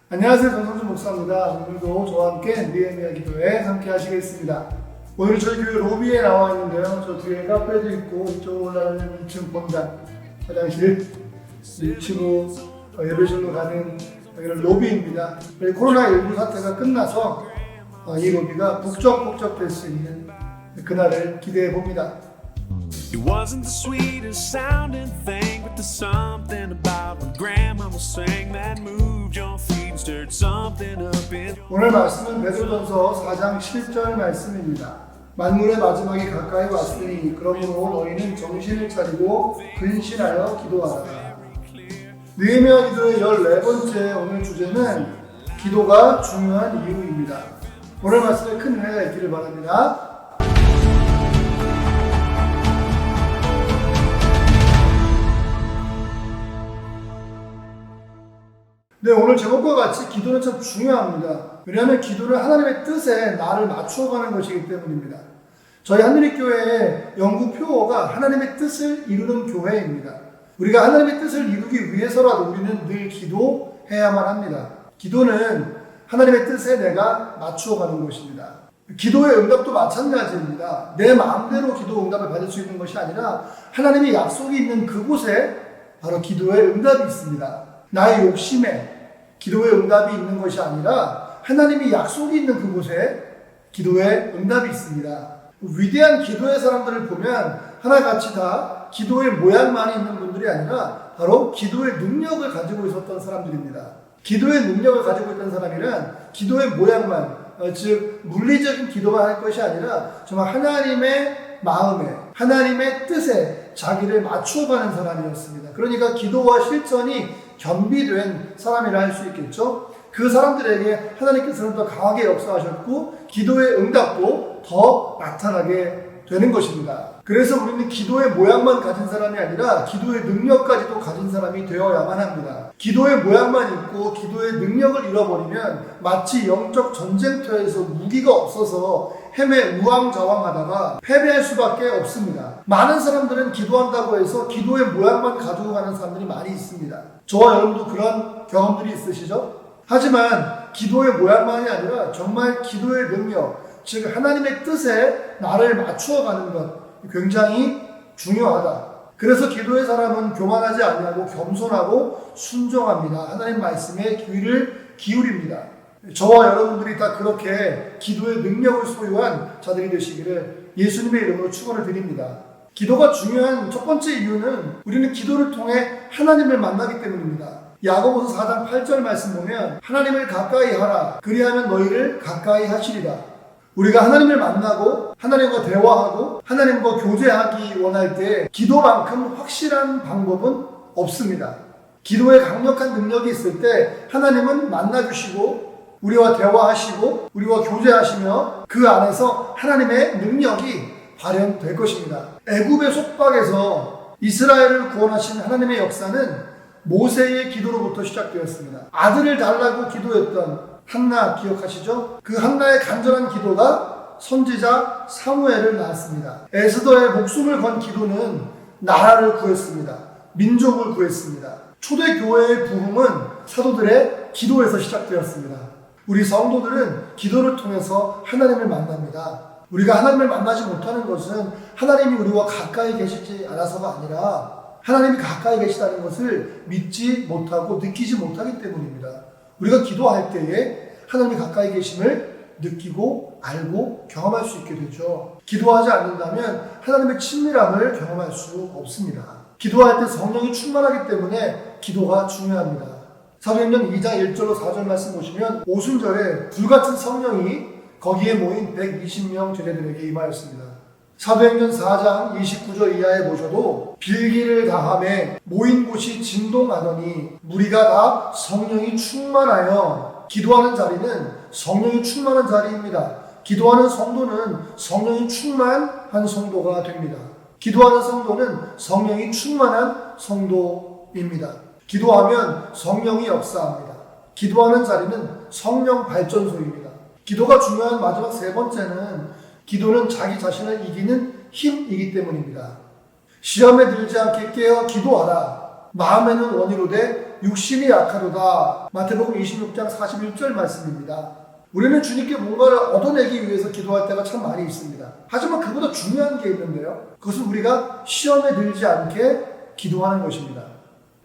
안녕하세요. 정성주 목사입니다. 오늘도 저와 함께 느헤미야 기도회 함께 하시겠습니다. 오늘 저희 교회 로비에 나와 있는데요. 저 뒤에 카페도 있고 이쪽으로 올라가면 2층 본당, 화장실, 2층으로 예배실로 가는 여기는 로비입니다. 코로나19 사태가 끝나서 이 로비가 북적북적 될 수 있는 그날을 기대해 봅니다. It wasn't the sweetest sounding thing, but there's something about when Grandma was saying that moved your feet and stirred something up in. 오늘 말씀은 베드로전서 4장 7절 말씀입니다. 만물의 마지막이 가까이 왔으니 그러므로 너희는 정신을 차리고 근신하여 기도하라. 느헤미야 기도의 14번째 오늘 주제는 기도가 중요한 이유입니다. 오늘 말씀에 큰 은혜가 있기를 바랍니다. 네, 오늘 제목과 같이 기도는 참 중요합니다. 왜냐하면 기도는 하나님의 뜻에 나를 맞추어가는 것이기 때문입니다. 저희 한누리교회의 영구 표어가 하나님의 뜻을 이루는 교회입니다. 우리가 하나님의 뜻을 이루기 위해서라도 우리는 늘 기도해야만 합니다. 기도는 하나님의 뜻에 내가 맞추어가는 것입니다. 기도의 응답도 마찬가지입니다. 내 마음대로 기도 응답을 받을 수 있는 것이 아니라 하나님의 약속이 있는 그곳에 바로 기도의 응답이 있습니다. 나의 욕심에 기도의 응답이 있는 것이 아니라 하나님이 약속이 있는 그곳에 기도의 응답이 있습니다. 위대한 기도의 사람들을 보면 하나같이 다 기도의 모양만이 있는 분들이 아니라 바로 기도의 능력을 가지고 있었던 사람들입니다. 기도의 능력을 가지고 있던 사람이란 기도의 모양만, 즉 물리적인 기도만 할 것이 아니라 정말 하나님의 마음에, 하나님의 뜻에 자기를 맞추어가는 사람이었습니다. 그러니까 기도와 실천이 겸비된 사람이라 할 수 있겠죠. 그 사람들에게 하나님께서는 더 강하게 역사하셨고 기도의 응답도 더 나타나게 되는 것입니다. 그래서 우리는 기도의 모양만 가진 사람이 아니라 기도의 능력까지도 가진 사람이 되어야만 합니다. 기도의 모양만 있고 기도의 능력을 잃어버리면 마치 영적 전쟁터에서 무기가 없어서 헤매 우왕좌왕하다가 패배할 수밖에 없습니다. 많은 사람들은 기도한다고 해서 기도의 모양만 가지고 가는 사람들이 많이 있습니다. 저와 여러분도 그런 경험들이 있으시죠? 하지만 기도의 모양만이 아니라 정말 기도의 능력, 즉 하나님의 뜻에 나를 맞추어가는 것 굉장히 중요하다. 그래서 기도의 사람은 교만하지 아니하고 겸손하고 순종합니다. 하나님 말씀에 귀를 기울입니다. 저와 여러분들이 다 그렇게 기도의 능력을 소유한 자들이 되시기를 예수님의 이름으로 축원을 드립니다. 기도가 중요한 첫 번째 이유는 우리는 기도를 통해 하나님을 만나기 때문입니다. 야고보서 4장 8절 말씀 보면 하나님을 가까이 하라 그리하면 너희를 가까이 하시리라. 우리가 하나님을 만나고 하나님과 대화하고 하나님과 교제하기 원할 때 기도만큼 확실한 방법은 없습니다. 기도에 강력한 능력이 있을 때 하나님은 만나주시고 우리와 대화하시고 우리와 교제하시며 그 안에서 하나님의 능력이 발현될 것입니다. 애굽의 속박에서 이스라엘을 구원하신 하나님의 역사는 모세의 기도로부터 시작되었습니다. 아들을 달라고 기도했던 한나 기억하시죠? 그 한나의 간절한 기도가 선지자 사무엘을 낳았습니다. 에스더의 목숨을 건 기도는 나라를 구했습니다. 민족을 구했습니다. 초대교회의 부흥은 사도들의 기도에서 시작되었습니다. 우리 성도들은 기도를 통해서 하나님을 만납니다. 우리가 하나님을 만나지 못하는 것은 하나님이 우리와 가까이 계시지 않아서가 아니라 하나님이 가까이 계시다는 것을 믿지 못하고 느끼지 못하기 때문입니다. 우리가 기도할 때에 하나님이 가까이 계심을 느끼고 알고 경험할 수 있게 되죠. 기도하지 않는다면 하나님의 친밀함을 경험할 수 없습니다. 기도할 때 성령이 충만하기 때문에 기도가 중요합니다. 사도행전 2장 1절로 4절 말씀 보시면 오순절에 불같은 성령이 거기에 모인 120명 제자들에게 임하였습니다. 사도행전 4장 29절 이하에 보셔도 빌기를 다함에 모인 곳이 진동하더니 무리가 다 성령이 충만하여 기도하는 자리는 성령이 충만한 자리입니다. 기도하는 성도는 성령이 충만한 성도가 됩니다. 기도하는 성도는 성령이 충만한 성도입니다. 기도하면 성령이 역사합니다. 기도하는 자리는 성령 발전소입니다. 기도가 중요한 마지막 세 번째는 기도는 자기 자신을 이기는 힘이기 때문입니다. 시험에 들지 않게 깨어 기도하라. 마음에는 원이로되 육신이 약하도다. 마태복음 26장 41절 말씀입니다. 우리는 주님께 뭔가를 얻어내기 위해서 기도할 때가 참 많이 있습니다. 하지만 그보다 중요한 게 있는데요. 그것은 우리가 시험에 들지 않게 기도하는 것입니다.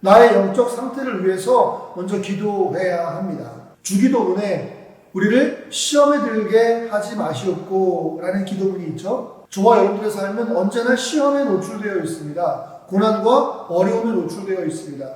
나의 영적 상태를 위해서 먼저 기도해야 합니다. 주기도문에 우리를 시험에 들게 하지 마시옵고 라는 기도문이 있죠. 저와 여러분들의 삶은 언제나 시험에 노출되어 있습니다. 고난과 어려움에 노출되어 있습니다.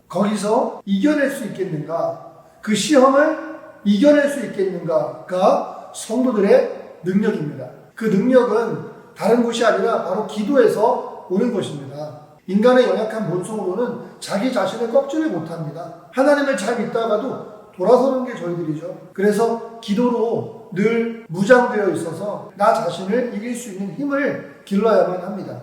거기서 이겨낼 수 있겠는가? 그 시험을 이겨낼 수 있겠는가가 성도들의 능력입니다. 그 능력은 다른 것이 아니라 바로 기도에서 오는 것입니다. 인간의 연약한 본성으로는 자기 자신을 꺾지를 못합니다. 하나님을 잘 믿다가도 돌아서는 게 저희들이죠. 그래서 기도로 늘 무장되어 있어서 나 자신을 이길 수 있는 힘을 길러야만 합니다.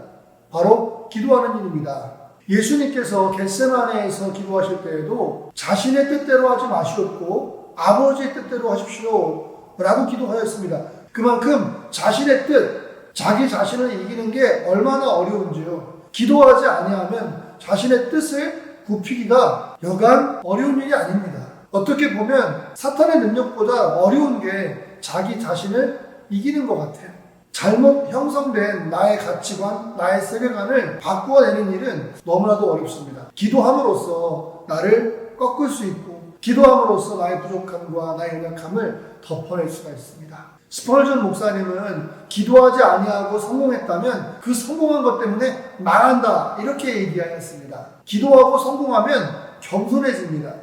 바로 기도하는 일입니다. 예수님께서 겟세마네에서 기도하실 때에도 자신의 뜻대로 하지 마시옵고 아버지의 뜻대로 하십시오 라고 기도하였습니다. 그만큼 자신의 뜻, 자기 자신을 이기는 게 얼마나 어려운지요. 기도하지 아니하면 자신의 뜻을 굽히기가 여간 어려운 일이 아닙니다. 어떻게 보면 사탄의 능력보다 어려운 게 자기 자신을 이기는 것 같아요. 잘못 형성된 나의 가치관, 나의 세계관을 바꾸어내는 일은 너무나도 어렵습니다. 기도함으로써 나를 꺾을 수 있고 기도함으로써 나의 부족함과 나의 연약함을 덮어낼 수가 있습니다. 스펄전 목사님은 기도하지 아니하고 성공했다면 그 성공한 것 때문에 망한다 이렇게 얘기하였습니다. 기도하고 성공하면 겸손해집니다.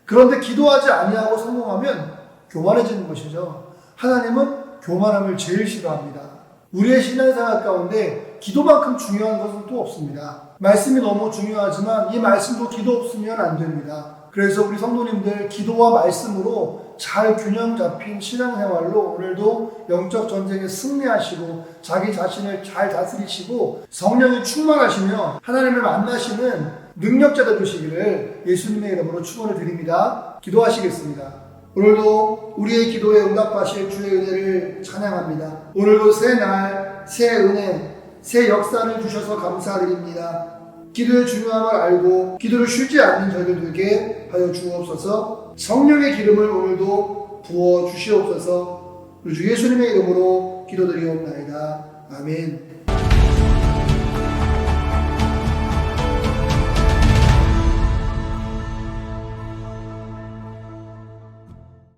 그런데 기도하지 아니하고 성공하면 교만해지는 것이죠. 하나님은 교만함을 제일 싫어합니다. 우리의 신앙생활 가운데 기도만큼 중요한 것은 또 없습니다. 말씀이 너무 중요하지만 이 말씀도 기도 없으면 안 됩니다. 그래서 우리 성도님들 기도와 말씀으로 잘 균형 잡힌 신앙생활로 오늘도 영적 전쟁에 승리하시고 자기 자신을 잘 다스리시고 성령이 충만하시며 하나님을 만나시는 능력자들 되시기를 예수님의 이름으로 축원을 드립니다. 기도하시겠습니다. 오늘도 우리의 기도에 응답하실 주의 은혜를 찬양합니다. 오늘도 새 날, 새 은혜, 새 역사를 주셔서 감사드립니다. 기도의 중요함을 알고 기도를 쉬지 않는 저희들 되게 하여 주옵소서. 성령의 기름을 오늘도 부어 주시옵소서. 우리 주 예수님의 이름으로 기도드리옵나이다. 아멘.